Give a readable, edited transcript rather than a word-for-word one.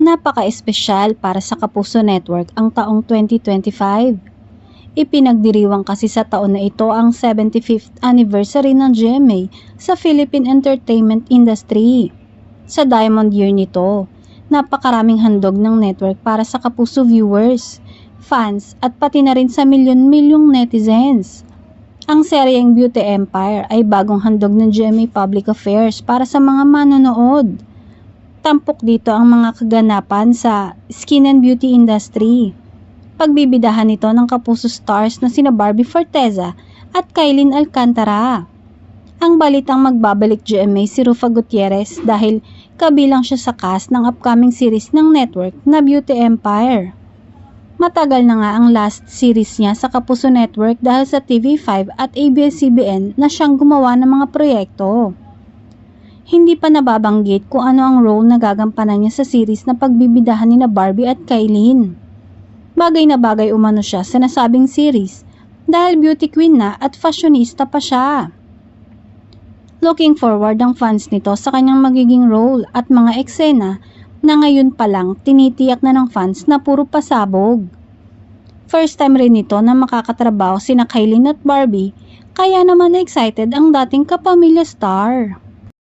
Napaka-espesyal para sa Kapuso Network ang taong 2025. Ipinagdiriwang kasi sa taon na ito ang 75th anniversary ng GMA sa Philippine Entertainment Industry. Sa Diamond Year nito, napakaraming handog ng network para sa Kapuso viewers, fans at pati na rin sa milyon-milyong netizens. Ang seryeng Beauty Empire ay bagong handog ng GMA Public Affairs para sa mga manonood. Tampok dito ang mga kaganapan sa skin and beauty industry. Pagbibidahan nito ng Kapuso stars na sina Barbie Forteza at Kylene Alcantara. Ang balitang magbabalik GMA si Rufa Gutierrez dahil kabilang siya sa cast ng upcoming series ng network na Beauty Empire. Matagal na nga ang last series niya sa Kapuso Network dahil sa TV5 at ABS-CBN na siyang gumawa ng mga proyekto. Hindi pa nababanggit kung ano ang role na gagampanan niya sa series na pagbibidahan ni na Barbie at Kylene. Bagay na bagay umano siya sa nasabing series dahil beauty queen na at fashionista pa siya. Looking forward ang fans nito sa kanyang magiging role at mga eksena na ngayon pa lang tinitiyak na ng fans na puro pasabog. First time rin nito na makakatrabaho sina Kylene at Barbie kaya naman excited ang dating kapamilya star.